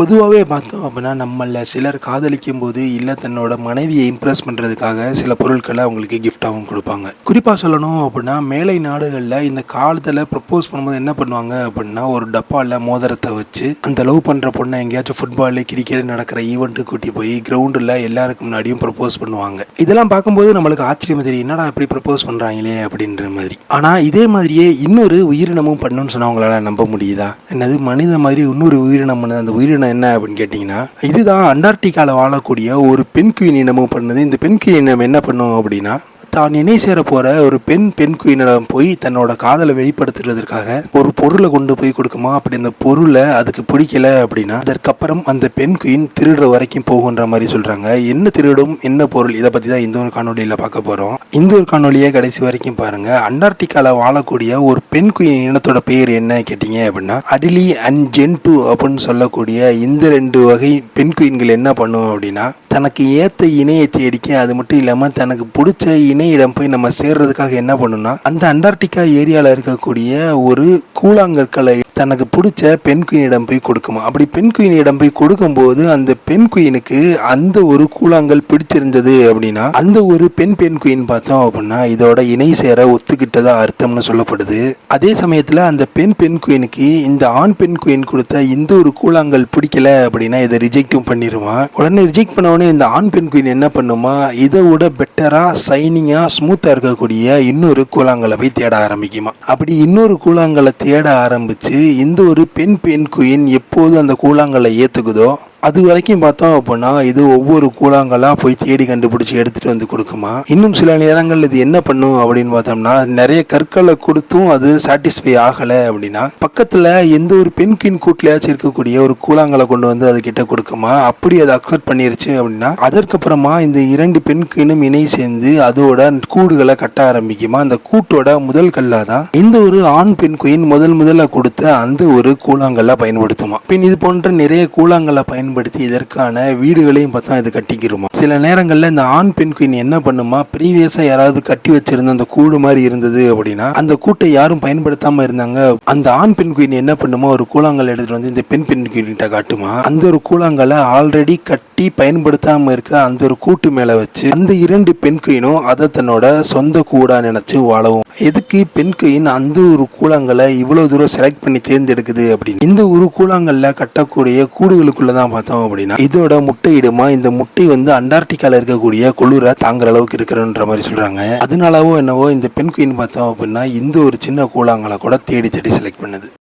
பொதுவாகவே பார்த்தோம் அப்படின்னா நம்மள சிலர் காதலிக்கும் போது இல்லை தன்னோட மனைவியை இம்ப்ரெஸ் பண்ணுறதுக்காக சில பொருட்களை அவங்களுக்கு கிஃப்டாகவும் கொடுப்பாங்க. குறிப்பாக சொல்லணும் அப்படின்னா மேலை நாடுகளில் இந்த காலத்தில் ப்ரப்போஸ் பண்ணும்போது என்ன பண்ணுவாங்க அப்படின்னா ஒரு டப்பாவில் மோதிரத்தை வச்சு அந்த லவ் பண்ணுற பொண்ணை எங்கேயாச்சும் ஃபுட்பால் கிரிக்கெட் நடக்கிற ஈவெண்ட்டு கூட்டி போய் கிரவுண்டில் எல்லாருக்கும் முன்னாடியும் ப்ரப்போஸ் பண்ணுவாங்க. இதெல்லாம் பார்க்கும்போது நம்மளுக்கு ஆச்சரியம் தெரியும், என்னடா இப்படி ப்ரப்போஸ் பண்ணுறாங்களே அப்படின்ற மாதிரி. ஆனால் இதே மாதிரியே இன்னொரு உயிரினமும் பண்ணுன்னு சொன்னால் அவங்களால நம்ப முடியுதா? என்னது மனித மாதிரி இன்னொரு உயிரினம் பண்ணுது, அந்த உயிரினம் என்ன அப்படின்னு கேட்டிங்கன்னா இதுதான் அண்டார்டிகாவில் வாழக்கூடிய ஒரு பென்குயின் இனமும் பண்ணுது. இந்த பென்குயின் இனம் என்ன பண்ணும் அப்படின்னா தான் இணை சேர போகிற ஒரு பெண் குயினிடம் போய் தன்னோட காதலை வெளிப்படுத்துறதுக்காக ஒரு பொருளை கொண்டு போய் கொடுக்குமா. அப்படி அந்த பொருளை அதுக்கு பிடிக்கல அப்படின்னா அதற்கப்புறம் அந்த பெண் குயின் திருடுற வரைக்கும் போகுன்ற மாதிரி சொல்கிறாங்க. என்ன திருடும், என்ன பொருள், இதை பற்றி தான் இந்த ஒரு காணொலியில் பார்க்க போகிறோம். இந்த ஒரு காணொலியை கடைசி வரைக்கும் பாருங்கள். அண்டார்டிகாவில் வாழக்கூடிய ஒரு பெண் குயின் இனத்தோட பேர் என்ன கேட்டிங்க அப்படின்னா அடிலி அண்ட் ஜென்டு அப்படின்னு சொல்லக்கூடிய இந்த 2 வகை பெண் குயின்கள் என்ன பண்ணும் அப்படின்னா தனக்கு ஏற்ற இணையை தேடிக்க, அது மட்டும் இல்லாமல் தனக்கு பிடிச்ச இணையிடம் போய் நம்ம சேர்றதுக்காக என்ன பண்ணணும்னா அந்த அண்டார்டிகா ஏரியாவில் இருக்கக்கூடிய ஒரு கூழாங்கற்களை தனக்கு பிடிச்ச பெண் குயினிடம் போய் கொடுக்குமா. அப்படி பெண் குயினிடம் போய் கொடுக்கும்போது அந்த பெண் குயினுக்கு அந்த ஒரு கூழாங்கல் பிடிச்சிருந்தது அப்படின்னா அந்த ஒரு பெண் குயின் பார்த்தோம் அப்படின்னா இதோட இணை சேர ஒத்துக்கிட்டதா அர்த்தம்னு சொல்லப்படுது. அதே சமயத்தில் அந்த பெண் குயினுக்கு இந்த ஆண் பெண் குயின் கொடுத்த இந்த ஒரு கூழாங்கல் பிடிக்கல அப்படின்னா இதை ரிஜெக்டும் பண்ணிடுவான். உடனே ரிஜெக்ட் பண்ண இந்த ஆண் பெண் குயின் என்ன பண்ணுமா, இதை விட பெட்டரா சைனிங்கா ஸ்மூத்தா இருக்கக்கூடிய இன்னொரு கூழாங்கலை போய் தேட ஆரம்பிக்குமா. அப்படி இன்னொரு கூழாங்கலை தேட ஆரம்பிச்சு இந்த ஒரு பெண் குயின் எப்போது அந்த கூழாங்கலை ஏத்துக்குதோ அது வரைக்கும் பார்த்தோம் அப்படின்னா இது ஒவ்வொரு கூழாங்கலாக போய் தேடி கண்டுபிடிச்சி எடுத்துகிட்டு வந்து கொடுக்குமா. இன்னும் சில நேரங்கள் இது என்ன பண்ணும் அப்படின்னு பார்த்தோம்னா நிறைய கற்களை கொடுத்தும் அது சாட்டிஸ்ஃபை ஆகலை அப்படின்னா பக்கத்தில் எந்த ஒரு பெண் குயின் கூட்டிலையாச்சும் இருக்கக்கூடிய ஒரு கூழாங்கலை கொண்டு வந்து அது கிட்ட கொடுக்குமா. அப்படி அதை அக்செப்ட் பண்ணிருச்சு அப்படின்னா அதற்கப்புறமா இந்த 2 பெண் குயினும் இணை சேர்ந்து அதோட கூடுகளை கட்ட ஆரம்பிக்குமா. அந்த கூட்டோட முதல் கல்லா தான் இந்த ஒரு ஆண் பெண் குயின் முதல்ல கொடுத்த அந்த ஒரு கூழாங்கல்ல பயன்படுத்துமா. பின் இது போன்ற நிறைய கூழாங்கல்ல பயன்படுத்தி இதற்கான வீடுகளையும் பார்த்தா இது கட்டிக்கிறோமா. சில நேரங்களில் இந்த ஆண் பெண் குயின் என்ன பண்ணுமா, ப்ரீவியஸா யாராவது கட்டி வச்சிருந்த அந்த கூடு மாதிரி இருந்தது அப்படின்னா அந்த கூட்டை யாரும் பயன்படுத்தாம இருந்தாங்க, அந்த ஆண் பெண் குயின் என்ன பண்ணுமா ஒரு கூழாங்கல் எடுத்துட்டு வந்து இந்த பெண் குயின்கிட்ட காட்டுமா. அந்த ஒரு கூழாங்கலை ஆல்ரெடி கட்டி பயன்படுத்தாம இருக்க அந்த ஒரு கூட்டு மேல வச்சு அந்த 2 பெண் குயினும் அதை தன்னோட சொந்த கூடா நினைச்சு வாழவும். எதுக்கு பெண் குயின் அந்த ஒரு கூழாங்கலை இவ்வளவு தூரம் செலக்ட் பண்ணி தேர்ந்தெடுக்குது அப்படின்னு இந்த ஒரு கூழாங்கல்ல கட்டக்கூடிய கூடுகளுக்குள்ளதான் பார்த்தோம் அப்படின்னா இதோட முட்டையிடுமா. இந்த முட்டை வந்து அண்டார்டிகால இருக்கக்கூடிய குளிர தாங்குற அளவுக்கு இருக்கிறன்ற மாதிரி சொல்றாங்க. அதனாலவோ என்னவோ இந்த பெண் குயின் பார்த்தோம் அப்படின்னா இந்த ஒரு சின்ன கூழாங்கலை கூட தேடி செலக்ட் பண்ணுது.